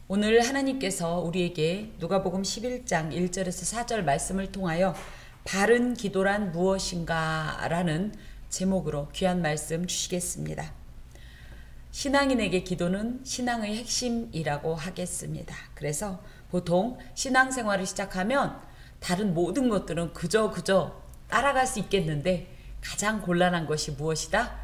오늘 하나님께서 우리에게 누가복음 11장 1절에서 4절 말씀을 통하여 바른 기도란 무엇인가 라는 제목으로 귀한 말씀 주시겠습니다. 신앙인에게 기도는 신앙의 핵심이라고 하겠습니다. 그래서 보통 신앙생활을 시작하면 다른 모든 것들은 그저 따라갈 수 있겠는데 가장 곤란한 것이 무엇이다?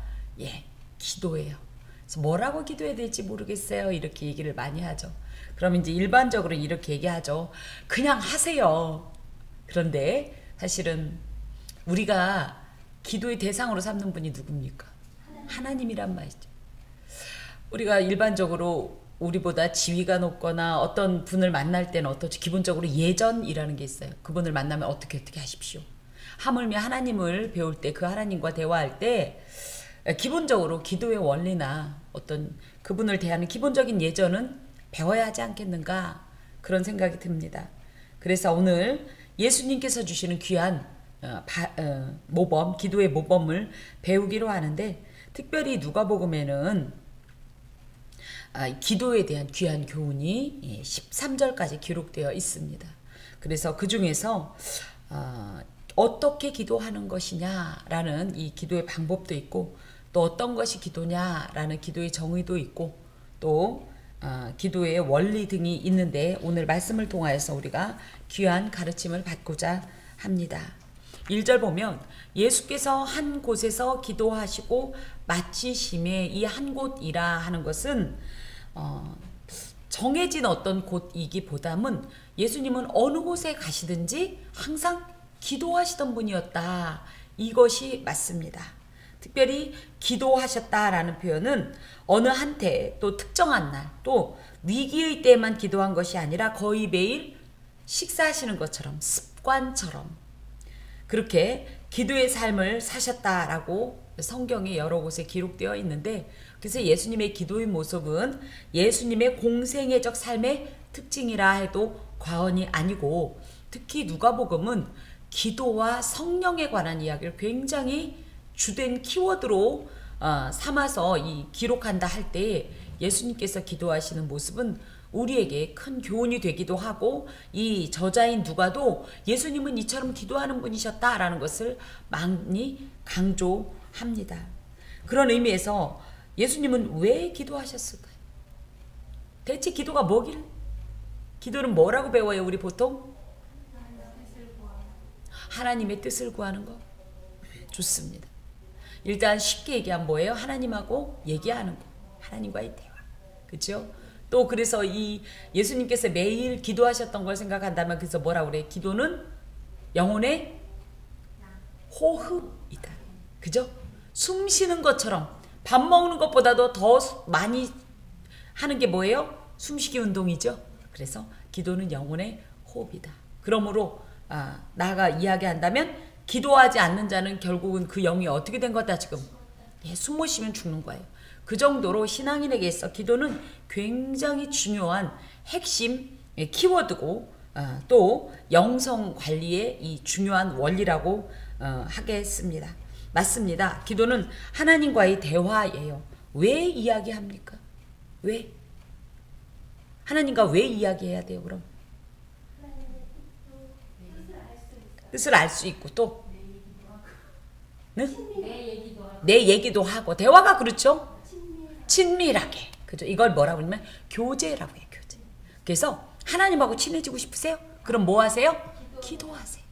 기도예요. 그래서 뭐라고 기도해야 될지 모르겠어요. 이렇게 얘기를 많이 하죠. 그럼 이제 일반적으로 이렇게 얘기하죠. 그냥 하세요. 그런데 사실은 우리가 기도의 대상으로 삼는 분이 누굽니까? 하나님이란 말이죠. 우리가 일반적으로 우리보다 지위가 높거나 어떤 분을 만날 때는 어떻지? 기본적으로 예전이라는 게 있어요. 그분을 만나면 어떻게 하십시오. 하물며 하나님을 배울 때 그 하나님과 대화할 때 기본적으로 기도의 원리나 어떤 그분을 대하는 기본적인 예전은 배워야 하지 않겠는가 그런 생각이 듭니다. 그래서 오늘 예수님께서 주시는 귀한 모범, 기도의 모범을 배우기로 하는데 특별히 누가복음에는 기도에 대한 귀한 교훈이 13절까지 기록되어 있습니다. 그래서 그 중에서 어떻게 기도하는 것이냐라는 이 기도의 방법도 있고 또 어떤 것이 기도냐라는 기도의 정의도 있고 또 기도의 원리 등이 있는데 오늘 말씀을 통하여서 우리가 귀한 가르침을 받고자 합니다. 1절 보면 예수께서 한 곳에서 기도하시고 마치심에 이 한 곳이라 하는 것은 정해진 어떤 곳이기보다는 예수님은 어느 곳에 가시든지 항상 기도하시던 분이었다. 이것이 맞습니다. 특별히 기도하셨다라는 표현은 어느 한때 또 특정한 날 또 위기의 때만 기도한 것이 아니라 거의 매일 식사하시는 것처럼 습관처럼 그렇게 기도의 삶을 사셨다라고 성경에 여러 곳에 기록되어 있는데 그래서 예수님의 기도의 모습은 예수님의 공생애적 삶의 특징이라 해도 과언이 아니고 특히 누가복음은 기도와 성령에 관한 이야기를 굉장히 주된 키워드로 삼아서 기록한다 할 때 예수님께서 기도하시는 모습은 우리에게 큰 교훈이 되기도 하고 이 저자인 누가도 예수님은 이처럼 기도하는 분이셨다라는 것을 많이 강조합니다. 그런 의미에서 예수님은 왜 기도하셨을까요? 대체 기도가 뭐길? 기도는 뭐라고 배워요? 우리 보통? 하나님의 뜻을 구하는 거? 좋습니다. 일단 쉽게 얘기하면 뭐예요? 하나님하고 얘기하는 거. 하나님과의 대화. 그렇죠? 또 그래서 이 예수님께서 매일 기도하셨던 걸 생각한다면 그래서 뭐라 그래? 기도는 영혼의 호흡이다. 그죠? 숨 쉬는 것처럼 밥 먹는 것보다도 더 많이 하는 게 뭐예요? 숨쉬기 운동이죠. 그래서 기도는 영혼의 호흡이다. 그러므로 나아가 이야기한다면 기도하지 않는 자는 결국은 그 영이 어떻게 된 거다 지금? 숨 못 쉬면 죽는 거예요. 그 정도로 신앙인에게 있어 기도는 굉장히 중요한 핵심 키워드고 또 영성 관리의 이 중요한 원리라고 하겠습니다. 맞습니다. 기도는 하나님과의 대화예요. 왜 이야기합니까? 왜? 하나님과 왜 이야기해야 돼요 그럼? 뜻을 알 수 있고 또 네? 내 얘기도 하고 대화가 그렇죠? 친밀하게 그죠? 이걸 뭐라고 하냐면 교제라고 해요. 교제. 그래서 하나님하고 친해지고 싶으세요? 그럼 뭐 하세요? 기도하세요.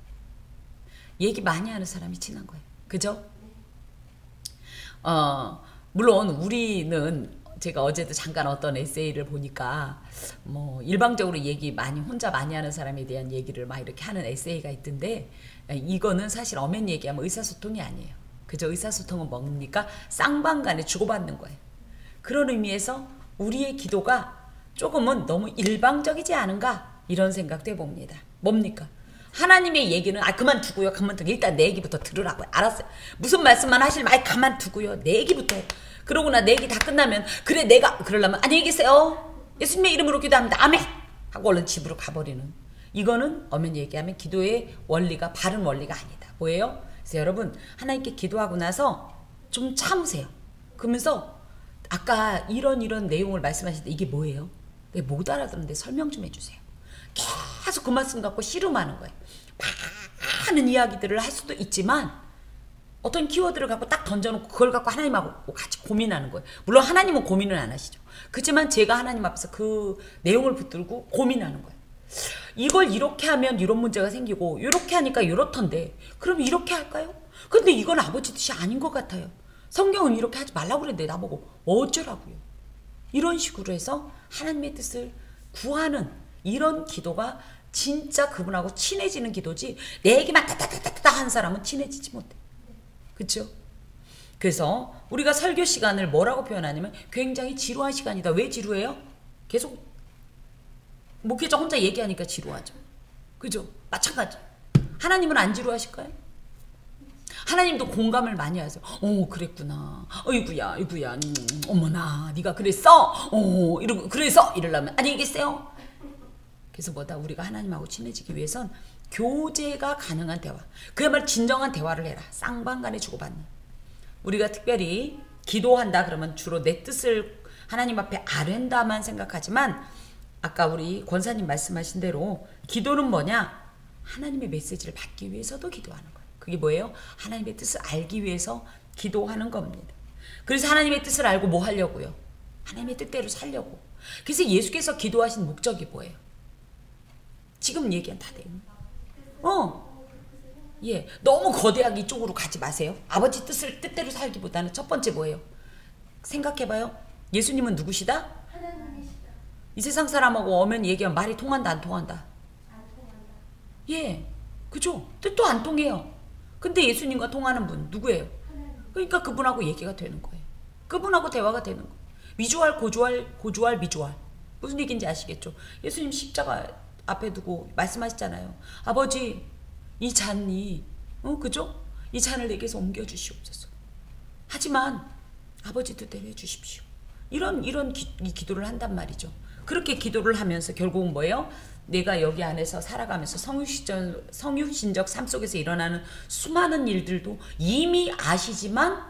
얘기 많이 하는 사람이 친한 거예요. 그죠? 물론 우리는 제가 어제도 잠깐 어떤 에세이를 보니까 뭐 일방적으로 얘기 혼자 많이 하는 사람에 대한 얘기를 막 이렇게 하는 에세이가 있던데 이거는 사실 엄연 얘기하면 의사소통이 아니에요. 그죠? 의사소통은 뭡니까? 쌍방간에 주고받는 거예요. 그런 의미에서 우리의 기도가 조금은 너무 일방적이지 않은가 이런 생각도 해봅니다. 뭡니까? 하나님의 얘기는 그만두고요. 일단 내 얘기부터 들으라고요. 알았어요. 무슨 말씀만 하실 말 가만두고요. 내 얘기부터 해요. 그러고나 내 얘기 다 끝나면 그래 내가 그러려면 안녕히 계세요. 예수님의 이름으로 기도합니다. 아멘 하고 얼른 집으로 가버리는 이거는 엄연 얘기하면 기도의 원리가 바른 원리가 아니다. 뭐예요? 그래서 여러분 하나님께 기도하고 나서 좀 참으세요. 그러면서 아까 이런 내용을 말씀하실 때 이게 뭐예요? 네, 못 알아듣는데 설명 좀 해주세요. 계속 그 말씀 갖고 씨름하는 거예요. 많은 이야기들을 할 수도 있지만 어떤 키워드를 갖고 딱 던져놓고 그걸 갖고 하나님하고 같이 고민하는 거예요. 물론 하나님은 고민을 안 하시죠. 그렇지만 제가 하나님 앞에서 그 내용을 붙들고 고민하는 거예요. 이걸 이렇게 하면 이런 문제가 생기고 이렇게 하니까 이렇던데 그럼 이렇게 할까요? 근데 이건 아버지 뜻이 아닌 것 같아요. 성경은 이렇게 하지 말라고 그랬는데 나보고 어쩌라고요. 이런 식으로 해서 하나님의 뜻을 구하는 이런 기도가 진짜 그분하고 친해지는 기도지, 내 얘기만 따따따따 한 사람은 친해지지 못해. 그렇죠? 그래서 우리가 설교 시간을 뭐라고 표현하냐면 굉장히 지루한 시간이다. 왜 지루해요? 계속 목회자 혼자 얘기하니까 지루하죠. 그죠? 마찬가지. 하나님은 안 지루하실까요? 하나님도 공감을 많이 하세요. 그랬구나. 어이구야, 어이구야. 어머나, 네가 그랬어? 이러고 그래서 이러려면 안녕히 계세요. 그래서 뭐다, 우리가 하나님하고 친해지기 위해선 교제가 가능한 대화. 그야말로 진정한 대화를 해라. 쌍방간에 주고받는. 우리가 특별히 기도한다 그러면 주로 내 뜻을 하나님 앞에 아랜다만 생각하지만 아까 우리 권사님 말씀하신 대로 기도는 뭐냐? 하나님의 메시지를 받기 위해서도 기도하는 거예요. 그게 뭐예요? 하나님의 뜻을 알기 위해서 기도하는 겁니다. 그래서 하나님의 뜻을 알고 뭐 하려고요? 하나님의 뜻대로 살려고. 그래서 예수께서 기도하신 목적이 뭐예요? 지금 얘기한 다 돼요. 예, 너무 거대하게 이쪽으로 가지 마세요. 아버지 뜻대로 살기보다는 첫 번째 뭐예요? 생각해봐요. 예수님은 누구시다? 하나님이시다. 이 세상 사람하고 오면 얘기하면 말이 통한다, 안 통한다? 안 통한다. 예, 그죠? 뜻도 안 통해요. 근데 예수님과 통하는 분 누구예요? 하나님. 그러니까 그분하고 얘기가 되는 거예요. 그분하고 대화가 되는 거예요. 미주알, 고주알, 미주알. 무슨 얘기인지 아시겠죠? 예수님 십자가 앞에 두고 말씀하시잖아요. 아버지, 이 잔이, 그죠? 이 잔을 내게서 옮겨주시옵소서. 하지만 아버지 뜻대로 해주십시오. 이런 이 기도를 한단 말이죠. 그렇게 기도를 하면서 결국은 뭐예요? 내가 여기 안에서 살아가면서 성육신적 삶 속에서 일어나는 수많은 일들도 이미 아시지만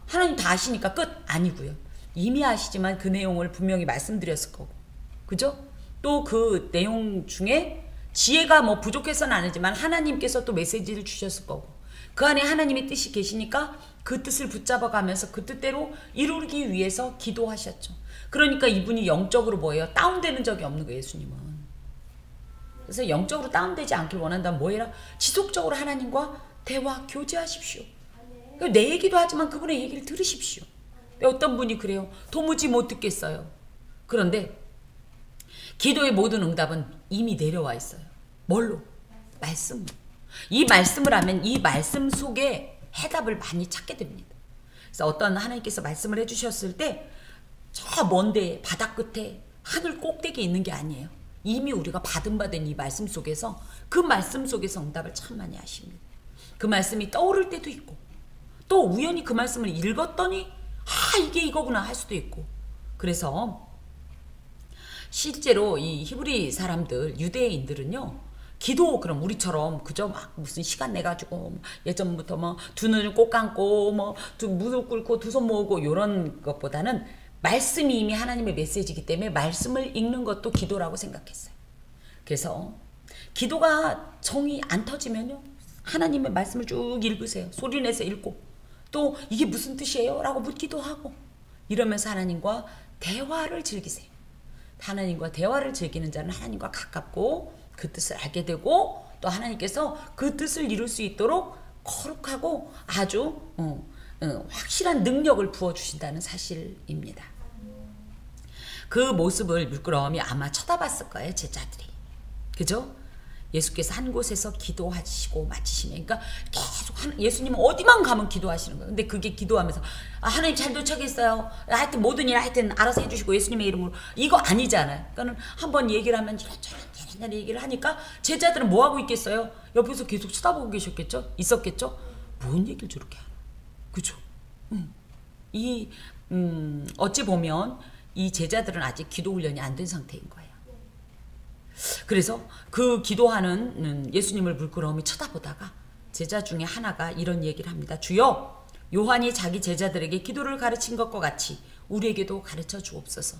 하나님 다 아시니까 끝 아니고요. 이미 아시지만 그 내용을 분명히 말씀드렸을 거고, 그죠? 또 그 내용 중에 지혜가 뭐 부족해서는 아니지만 하나님께서 또 메시지를 주셨을 거고, 그 안에 하나님의 뜻이 계시니까 그 뜻을 붙잡아 가면서 그 뜻대로 이루기 위해서 기도하셨죠. 그러니까 이분이 영적으로 뭐예요? 다운되는 적이 없는 거예요, 예수님은. 그래서 영적으로 다운되지 않길 원한다면 뭐해라? 지속적으로 하나님과 대화, 교제하십시오. 내 얘기도 하지만 그분의 얘기를 들으십시오. 어떤 분이 그래요. 도무지 못 듣겠어요. 그런데 기도의 모든 응답은 이미 내려와 있어요. 뭘로? 말씀으로. 이 말씀을 하면 이 말씀 속에 해답을 많이 찾게 됩니다. 그래서 어떤 하나님께서 말씀을 해주셨을 때 저 먼데 바다 끝에 하늘 꼭대기에 있는 게 아니에요. 이미 우리가 받은 이 말씀 속에서 그 말씀 속에서 응답을 참 많이 하십니다. 그 말씀이 떠오를 때도 있고 또 우연히 그 말씀을 읽었더니 이게 이거구나 할 수도 있고. 그래서 실제로 이 히브리 사람들, 유대인들은요, 기도 그럼 우리처럼 그저 막 무슨 시간 내 가지고 예전부터 뭐 두 눈을 꼭 감고 뭐 무릎 꿇고 두 손 모으고 이런 것보다는 말씀이 이미 하나님의 메시지이기 때문에 말씀을 읽는 것도 기도라고 생각했어요. 그래서 기도가 정이 안 터지면요, 하나님의 말씀을 쭉 읽으세요. 소리 내서 읽고 또 이게 무슨 뜻이에요? 라고 묻기도 하고 이러면서 하나님과 대화를 즐기세요. 하나님과 대화를 즐기는 자는 하나님과 가깝고 그 뜻을 알게 되고 또 하나님께서 그 뜻을 이룰 수 있도록 거룩하고 아주 확실한 능력을 부어주신다는 사실입니다. 그 모습을 물끄러미 아마 쳐다봤을 거예요, 제자들이. 그죠? 예수께서 한 곳에서 기도하시고 마치시면, 그러니까 계속 예수님은 어디만 가면 기도하시는 거예요. 근데 그게 기도하면서 하나님 잘 도착했어요. 하여튼 모든 일 하여튼 알아서 해주시고 예수님의 이름으로, 이거 아니잖아요. 그러니까는 한번 얘기를 하면 이런저런 얘기를 하니까 제자들은 뭐 하고 있겠어요? 옆에서 계속 쳐다보고 계셨겠죠? 있었겠죠? 뭔 얘기를 저렇게 하나? 그죠? 어찌 보면 이 제자들은 아직 기도 훈련이 안 된 상태인 거예요. 그래서 그 기도하는 예수님을 물끄러미 쳐다보다가 제자 중에 하나가 이런 얘기를 합니다. 주여, 요한이 자기 제자들에게 기도를 가르친 것과 같이 우리에게도 가르쳐 주옵소서.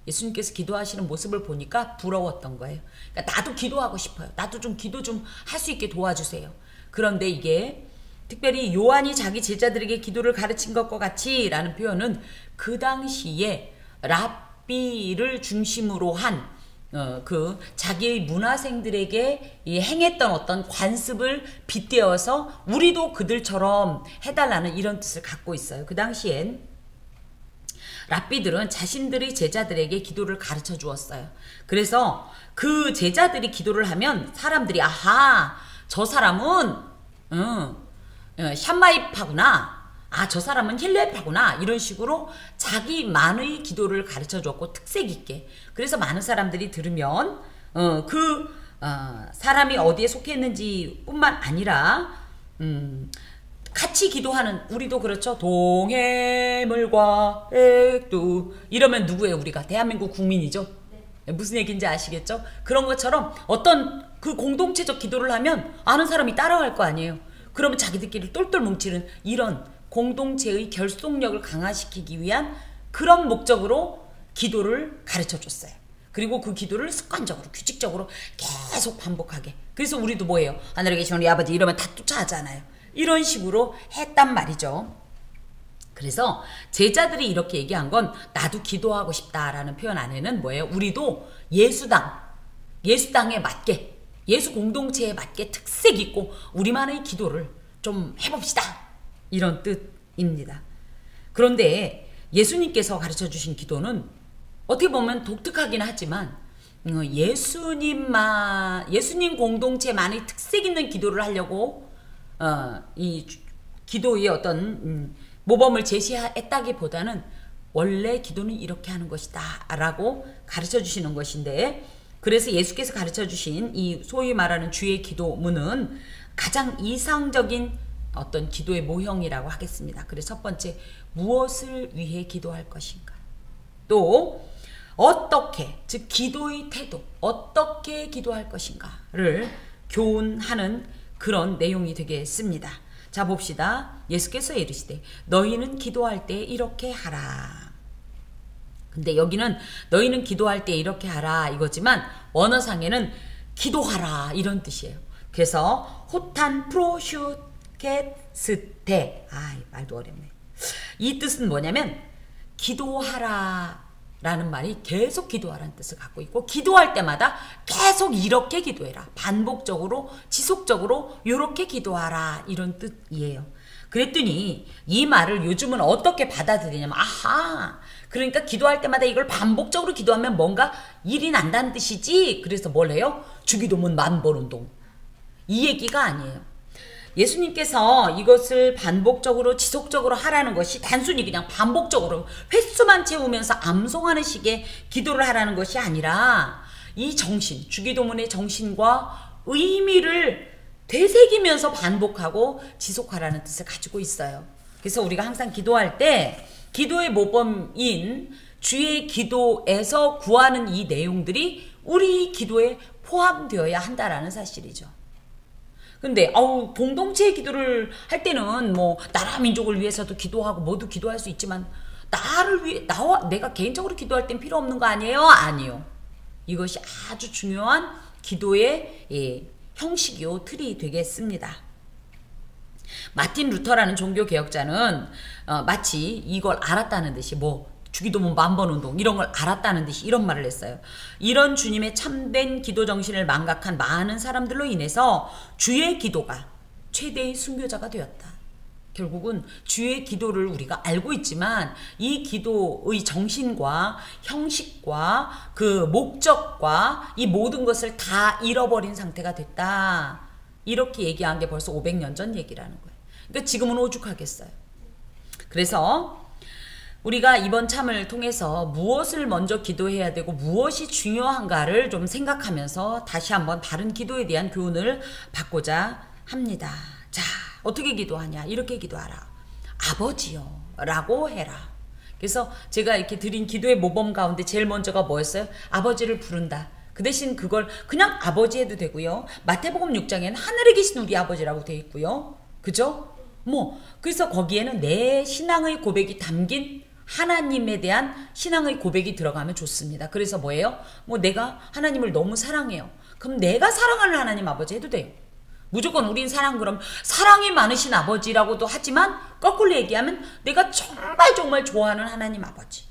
예수님께서 기도하시는 모습을 보니까 부러웠던 거예요. 그러니까 나도 기도하고 싶어요. 나도 좀 기도 좀 할 수 있게 도와주세요. 그런데 이게 특별히 요한이 자기 제자들에게 기도를 가르친 것과 같이 라는 표현은 그 당시에 랍비를 중심으로 한 그 자기의 문화생들에게 행했던 어떤 관습을 빗대어서 우리도 그들처럼 해달라는 이런 뜻을 갖고 있어요. 그 당시엔 랍비들은 자신들의 제자들에게 기도를 가르쳐 주었어요. 그래서 그 제자들이 기도를 하면 사람들이 아하 저 사람은 샴마입하구나. 아, 저 사람은 힐렙하구나. 이런 식으로 자기만의 기도를 가르쳐 줬고 특색 있게. 그래서 많은 사람들이 들으면 사람이 어디에 속했는지 뿐만 아니라 같이 기도하는 우리도 그렇죠. 동해물과 백두 이러면 누구예요? 우리가 대한민국 국민이죠. 네. 무슨 얘기인지 아시겠죠? 그런 것처럼 어떤 그 공동체적 기도를 하면 아는 사람이 따라갈 거 아니에요. 그러면 자기들끼리 똘똘 뭉치는 이런 공동체의 결속력을 강화시키기 위한 그런 목적으로 기도를 가르쳐 줬어요. 그리고 그 기도를 습관적으로 규칙적으로 계속 반복하게. 그래서 우리도 뭐예요? 하늘에 계신 우리 아버지 이러면 다 쫓아하잖아요. 이런 식으로 했단 말이죠. 그래서 제자들이 이렇게 얘기한 건 나도 기도하고 싶다라는 표현 안에는 뭐예요? 우리도 예수당에 맞게 예수 공동체에 맞게 특색 있고 우리만의 기도를 좀 해봅시다. 이런 뜻입니다. 그런데 예수님께서 가르쳐 주신 기도는 어떻게 보면 독특하긴 하지만 예수님 공동체만의 특색 있는 기도를 하려고 이 기도의 어떤 모범을 제시했다기보다는 원래 기도는 이렇게 하는 것이다 라고 가르쳐 주시는 것인데 그래서 예수께서 가르쳐 주신 이 소위 말하는 주의 기도문은 가장 이상적인 어떤 기도의 모형이라고 하겠습니다. 그래서 첫 번째, 무엇을 위해 기도할 것인가? 또 어떻게, 즉 기도의 태도, 어떻게 기도할 것인가를 교훈하는 그런 내용이 되겠습니다. 자 봅시다. 예수께서 이르시되 너희는 기도할 때 이렇게 하라. 근데 여기는 너희는 기도할 때 이렇게 하라 이거지만 원어상에는 기도하라 이런 뜻이에요. 그래서 호탄 프로슈 스테 말도 어렵네. 이 뜻은 뭐냐면 기도하라 라는 말이 계속 기도하라는 뜻을 갖고 있고 기도할 때마다 계속 이렇게 기도해라. 반복적으로 지속적으로 이렇게 기도하라 이런 뜻이에요. 그랬더니 이 말을 요즘은 어떻게 받아들이냐면 아하 그러니까 기도할 때마다 이걸 반복적으로 기도하면 뭔가 일이 난다는 뜻이지. 그래서 뭘 해요? 주기도문 만번운동 이 얘기가 아니에요. 예수님께서 이것을 반복적으로 지속적으로 하라는 것이 단순히 그냥 반복적으로 횟수만 채우면서 암송하는 식의 기도를 하라는 것이 아니라 이 정신, 주기도문의 정신과 의미를 되새기면서 반복하고 지속하라는 뜻을 가지고 있어요. 그래서 우리가 항상 기도할 때 기도의 모범인 주의 기도에서 구하는 이 내용들이 우리 기도에 포함되어야 한다라는 사실이죠. 근데 공동체의 기도를 할 때는 뭐 나라 민족을 위해서도 기도하고 모두 기도할 수 있지만 나를 위해 내가 개인적으로 기도할 땐 필요 없는 거 아니에요? 아니요. 이것이 아주 중요한 기도의 형식이요 틀이 되겠습니다. 마틴 루터라는 종교 개혁자는 마치 이걸 알았다는 듯이 주기도문 만번운동 이런 걸 알았다는 듯이 이런 말을 했어요. 이런 주님의 참된 기도 정신을 망각한 많은 사람들로 인해서 주의 기도가 최대의 순교자가 되었다. 결국은 주의 기도를 우리가 알고 있지만 이 기도의 정신과 형식과 그 목적과 이 모든 것을 다 잃어버린 상태가 됐다. 이렇게 얘기한 게 벌써 500년 전 얘기라는 거예요. 그러니까 지금은 오죽하겠어요. 그래서 우리가 이번 참을 통해서 무엇을 먼저 기도해야 되고 무엇이 중요한가를 좀 생각하면서 다시 한번 바른 기도에 대한 교훈을 받고자 합니다. 자, 어떻게 기도하냐? 이렇게 기도하라. 아버지요 라고 해라. 그래서 제가 이렇게 드린 기도의 모범 가운데 제일 먼저가 뭐였어요? 아버지를 부른다. 그 대신 그걸 그냥 아버지 해도 되고요. 마태복음 6장에는 하늘에 계신 우리 아버지라고 되어 있고요. 그죠? 그래서 거기에는 내 신앙의 고백이 담긴 하나님에 대한 신앙의 고백이 들어가면 좋습니다. 그래서 뭐예요? 뭐 내가 하나님을 너무 사랑해요. 그럼 내가 사랑하는 하나님 아버지 해도 돼요. 무조건 우린 사랑 그럼 사랑이 많으신 아버지라고도 하지만 거꾸로 얘기하면 내가 정말 정말 좋아하는 하나님 아버지.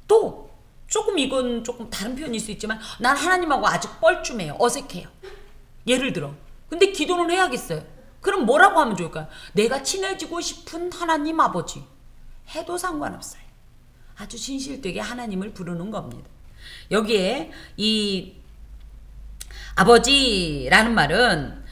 또 조금 이건 조금 다른 표현일 수 있지만 난 하나님하고 아직 뻘쭘해요. 어색해요. 예를 들어. 근데 기도는 해야겠어요. 그럼 뭐라고 하면 좋을까요? 내가 친해지고 싶은 하나님 아버지 해도 상관없어요. 아주 진실되게 하나님을 부르는 겁니다. 여기에 이 아버지라는 말은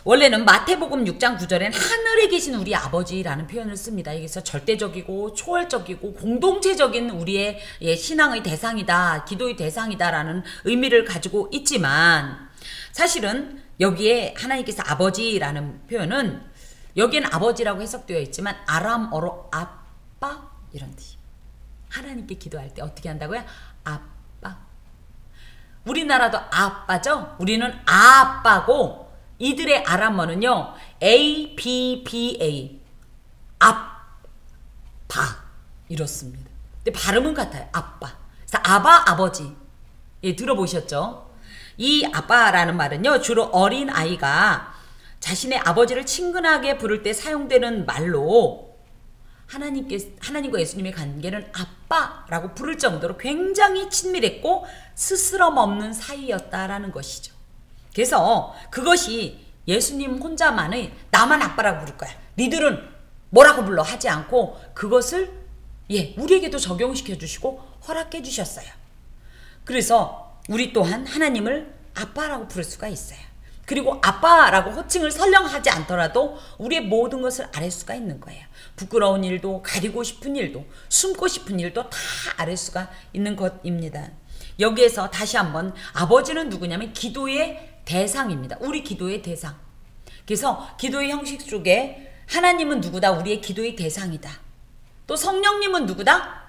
원래는 마태복음 6장 9절엔 하늘에 계신 우리 아버지라는 표현을 씁니다. 여기서 절대적이고 초월적이고 공동체적인 우리의 신앙의 대상이다, 기도의 대상이다라는 의미를 가지고 있지만 사실은 여기에 하나님께서 아버지라는 표현은 여기에는 아버지라고 해석되어 있지만 아람어로 아빠 이런 뜻이에요. 하나님께 기도할 때 어떻게 한다고요? 아빠. 우리나라도 아빠죠? 우리는 아빠고 이들의 아람어는요. ABBA 아빠 이렇습니다. 근데 발음은 같아요. 아빠. 그래서 아바 아버지. 예, 들어보셨죠? 이 아빠라는 말은요. 주로 어린 아이가 자신의 아버지를 친근하게 부를 때 사용되는 말로 하나님과 예수님의 관계는 아빠라고 부를 정도로 굉장히 친밀했고 스스럼 없는 사이였다라는 것이죠. 그래서 그것이 예수님 혼자만의 나만 아빠라고 부를 거야. 니들은 뭐라고 불러 하지 않고 그것을 우리에게도 적용시켜 주시고 허락해 주셨어요. 그래서 우리 또한 하나님을 아빠라고 부를 수가 있어요. 그리고 아빠라고 호칭을 설령 하지 않더라도 우리의 모든 것을 알 수가 있는 거예요. 부끄러운 일도 가리고 싶은 일도 숨고 싶은 일도 다 알 수가 있는 것입니다. 여기에서 다시 한번 아버지는 누구냐면 기도의 대상입니다. 우리 기도의 대상. 그래서 기도의 형식 속에 하나님은 누구다? 우리의 기도의 대상이다. 또 성령님은 누구다?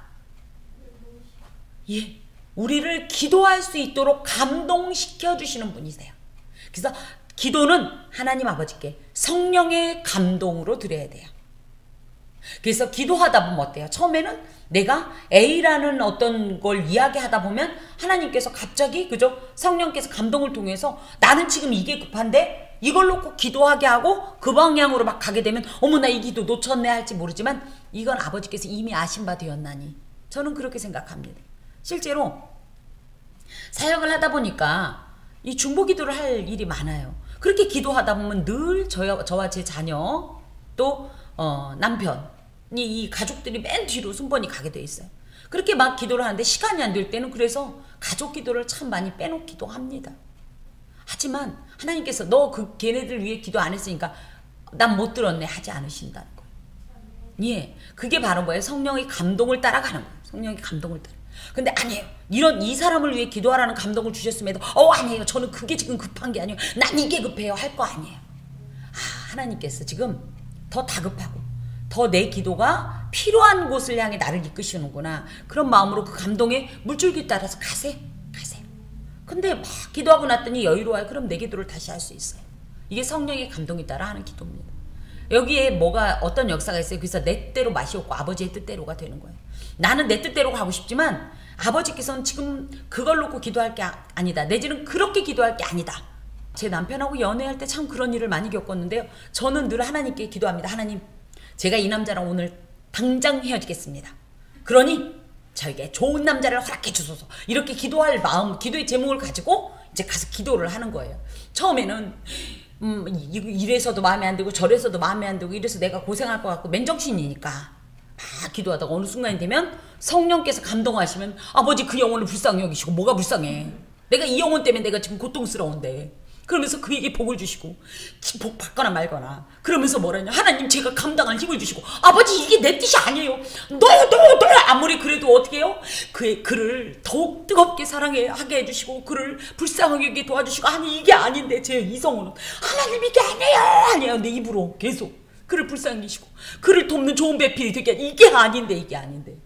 우리를 기도할 수 있도록 감동시켜 주시는 분이세요. 그래서 기도는 하나님 아버지께 성령의 감동으로 드려야 돼요. 그래서 기도하다 보면 어때요? 처음에는 내가 A라는 어떤 걸 이야기하다 보면 하나님께서 갑자기 그죠? 성령께서 감동을 통해서 나는 지금 이게 급한데 이걸 놓고 기도하게 하고 그 방향으로 막 가게 되면 어머나 이 기도 놓쳤네 할지 모르지만 이건 아버지께서 이미 아신 바 되었나니 저는 그렇게 생각합니다. 실제로 사역을 하다 보니까 이 중보기도를 할 일이 많아요. 그렇게 기도하다 보면 늘 저와 제 자녀 또 남편이 이 가족들이 맨 뒤로 순번이 가게 돼 있어요. 그렇게 막 기도를 하는데 시간이 안 될 때는 그래서 가족 기도를 참 많이 빼놓기도 합니다. 하지만 하나님께서 너 걔네들 위해 기도 안 했으니까 난 못 들었네 하지 않으신다는 거예요. 그게 바로 뭐예요? 성령의 감동을 따라가는 거예요. 성령의 감동을 따라. 근데 아니에요. 이 사람을 위해 기도하라는 감동을 주셨음에도 아니에요. 저는 그게 지금 급한 게 아니에요. 난 이게 급해요. 할 거 아니에요. 하나님께서 지금 더 다급하고 더 내 기도가 필요한 곳을 향해 나를 이끄시는구나. 그런 마음으로 그 감동의 물줄기 따라서 가세요. 근데 막 기도하고 났더니 여유로워요. 그럼 내 기도를 다시 할 수 있어요. 이게 성령의 감동이 따라 하는 기도입니다. 여기에 뭐가 어떤 역사가 있어요. 그래서 내 뜻대로 맛이 없고 아버지의 뜻대로가 되는 거예요. 나는 내 뜻대로 가고 싶지만 아버지께서는 지금 그걸 놓고 기도할 게 아니다. 내지는 그렇게 기도할 게 아니다. 제 남편하고 연애할 때 참 그런 일을 많이 겪었는데요. 저는 늘 하나님께 기도합니다. 하나님, 제가 이 남자랑 오늘 당장 헤어지겠습니다. 그러니 저에게 좋은 남자를 허락해 주소서. 이렇게 기도할 마음, 기도의 제목을 가지고 이제 가서 기도를 하는 거예요. 처음에는 이래서도 마음에 안 들고 저래서도 마음에 안 들고 이래서 내가 고생할 것 같고 맨정신이니까 막 기도하다가 어느 순간이 되면 성령께서 감동하시면 아버지 그 영혼을 불쌍히 여기시고 뭐가 불쌍해. 내가 이 영혼 때문에 내가 지금 고통스러운데 그러면서 그에게 복을 주시고 복 받거나 말거나 그러면서 뭐라냐 하나님 제가 감당할 힘을 주시고 아버지 이게 내 뜻이 아니에요. 너 아무리 그래도 어떻게 해요? 그를 더욱 뜨겁게 사랑하게 해주시고 그를 불쌍하게 여기게 도와주시고 아니 이게 아닌데 제 이성으로는 하나님 이게 아니에요 내 입으로 계속 그를 불쌍히 여기시고 그를 돕는 좋은 배필이 되게 이게 아닌데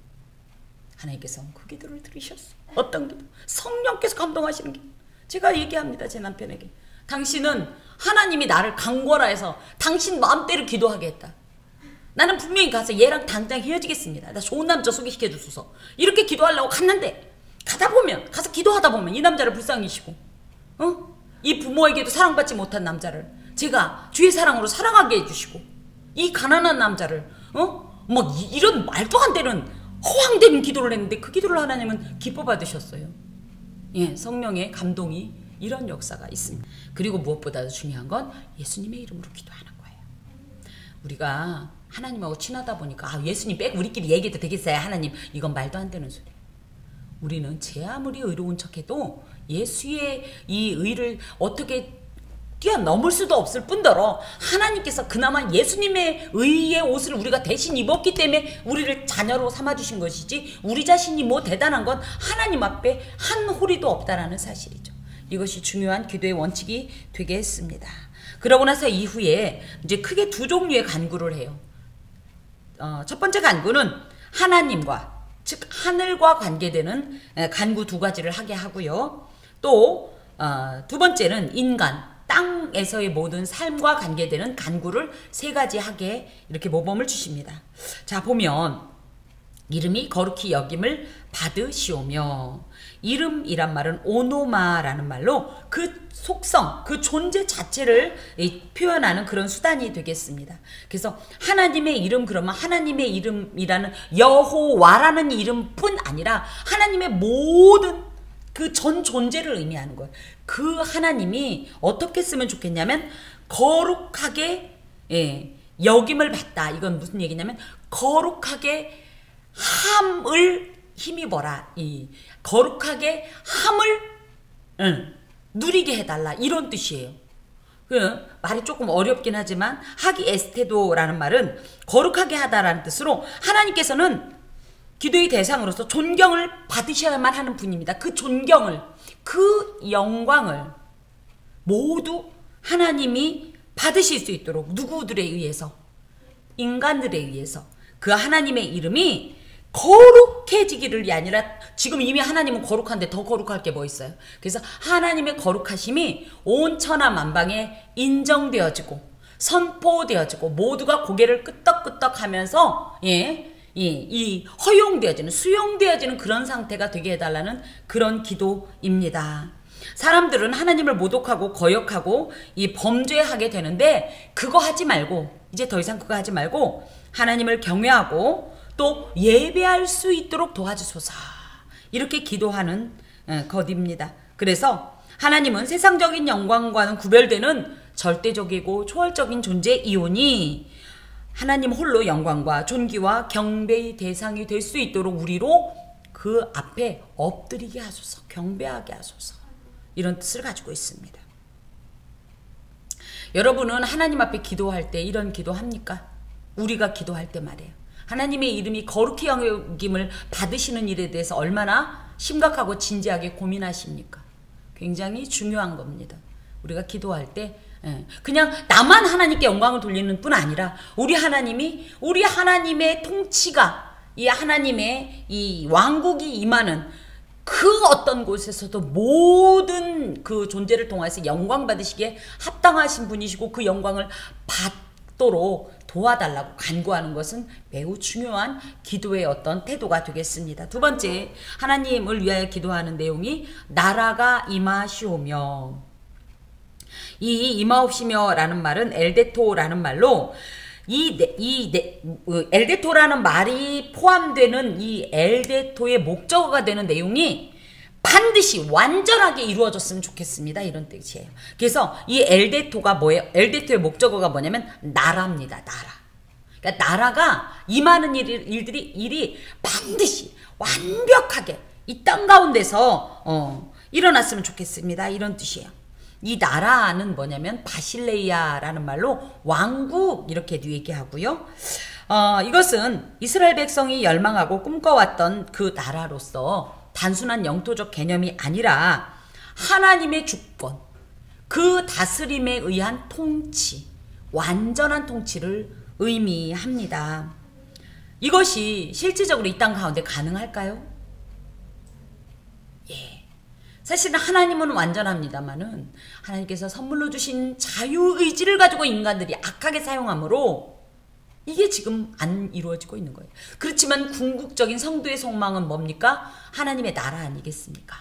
하나님께서 그 기도를 들으셨어. 어떤 기도? 성령께서 감동하시는 기도. 제가 얘기합니다. 제 남편에게. 당신은 하나님이 나를 강권하여서 당신 마음대로 기도하게 했다. 나는 분명히 가서 얘랑 당장 헤어지겠습니다. 나 좋은 남자 소개시켜 주소서. 이렇게 기도하려고 갔는데 가서 기도하다 보면 이 남자를 불쌍히 여기시고 이 부모에게도 사랑받지 못한 남자를 제가 주의 사랑으로 사랑하게 해주시고 이 가난한 남자를 이런 말도 안 되는 허황된 기도를 했는데 그 기도를 하나님은 기뻐 받으셨어요. 예, 성령의 감동이 이런 역사가 있습니다. 그리고 무엇보다도 중요한 건 예수님의 이름으로 기도하는 거예요. 우리가 하나님하고 친하다 보니까 예수님 빼고 우리끼리 얘기해도 되겠어요. 하나님, 이건 말도 안 되는 소리. 우리는 제 아무리 의로운 척해도 예수의 이 의를 어떻게 뛰어넘을 수도 없을 뿐더러 하나님께서 그나마 예수님의 의의 옷을 우리가 대신 입었기 때문에 우리를 자녀로 삼아주신 것이지 우리 자신이 뭐 대단한 건 하나님 앞에 한 홀이도 없다라는 사실이죠. 이것이 중요한 기도의 원칙이 되게 했습니다. 그러고 나서 이후에 이제 크게 두 종류의 간구를 해요. 첫 번째 간구는 하나님과 즉 하늘과 관계되는 간구 두 가지를 하게 하고요. 또 두 번째는 인간 땅에서의 모든 삶과 관계되는 간구를 세 가지 하게 이렇게 모범을 주십니다. 자, 보면 이름이 거룩히 여김을 받으시오며, 이름이란 말은 오노마라는 말로 그 속성, 그 존재 자체를 표현하는 그런 수단이 되겠습니다. 그래서 하나님의 이름, 그러면 하나님의 이름이라는 여호와라는 이름뿐 아니라 하나님의 모든 그 전 존재를 의미하는 거예요. 그 하나님이 어떻게 쓰면 좋겠냐면 거룩하게 여김을 받다. 이건 무슨 얘기냐면 거룩하게 함을 힘입어라. 이 거룩하게 함을 누리게 해달라. 이런 뜻이에요. 말이 조금 어렵긴 하지만 하기 에스테도라는 말은 거룩하게 하다라는 뜻으로 하나님께서는 기도의 대상으로서 존경을 받으셔야만 하는 분입니다. 그 존경을, 그 영광을 모두 하나님이 받으실 수 있도록 누구들에 의해서, 인간들에 의해서 그 하나님의 이름이 거룩해지기를 아니라, 지금 이미 하나님은 거룩한데 더 거룩할 게 뭐 있어요? 그래서 하나님의 거룩하심이 온 천하 만방에 인정되어지고 선포되어지고 모두가 고개를 끄덕끄덕 하면서 이 허용되어지는, 수용되어지는 그런 상태가 되게 해달라는 그런 기도입니다. 사람들은 하나님을 모독하고 거역하고 이 범죄하게 되는데 그거 하지 말고, 이제 더 이상 그거 하지 말고 하나님을 경외하고 또 예배할 수 있도록 도와주소서, 이렇게 기도하는 것입니다. 그래서 하나님은 세상적인 영광과는 구별되는 절대적이고 초월적인 존재이오니 하나님 홀로 영광과 존귀와 경배의 대상이 될 수 있도록 우리로 그 앞에 엎드리게 하소서, 경배하게 하소서, 이런 뜻을 가지고 있습니다. 여러분은 하나님 앞에 기도할 때 이런 기도합니까? 우리가 기도할 때 말이에요. 하나님의 이름이 거룩히 여김을 받으시는 일에 대해서 얼마나 심각하고 진지하게 고민하십니까? 굉장히 중요한 겁니다. 우리가 기도할 때 그냥 나만 하나님께 영광을 돌리는 뿐 아니라 우리 하나님의 통치가, 이 하나님의 이 왕국이 임하는 그 어떤 곳에서도 모든 그 존재를 통해서 영광 받으시기에 합당하신 분이시고 그 영광을 받도록 도와달라고 간구하는 것은 매우 중요한 기도의 어떤 태도가 되겠습니다. 두 번째, 하나님을 위하여 기도하는 내용이 나라가 임하시오며, 이 임하옵시며라는 말은 엘데토라는 말로 엘데토라는 말이 포함되는 이 엘데토의 목적어가 되는 내용이 반드시 완전하게 이루어졌으면 좋겠습니다. 이런 뜻이에요. 그래서 이 엘데토가 뭐예요? 엘데토의 목적어가 뭐냐면 나라입니다. 나라. 그러니까 나라가 임하는 일이 반드시 완벽하게 이 땅 가운데서 일어났으면 좋겠습니다. 이런 뜻이에요. 이 나라는 뭐냐면 바실레이아라는 말로 왕국, 이렇게도 얘기하고요. 이것은 이스라엘 백성이 열망하고 꿈꿔왔던 그 나라로서 단순한 영토적 개념이 아니라 하나님의 주권, 그 다스림에 의한 통치, 완전한 통치를 의미합니다. 이것이 실질적으로 이 땅 가운데 가능할까요? 예. 사실은 하나님은 완전합니다만은 하나님께서 선물로 주신 자유의지를 가지고 인간들이 악하게 사용하므로 이게 지금 안 이루어지고 있는 거예요. 그렇지만 궁극적인 성도의 소망은 뭡니까? 하나님의 나라 아니겠습니까?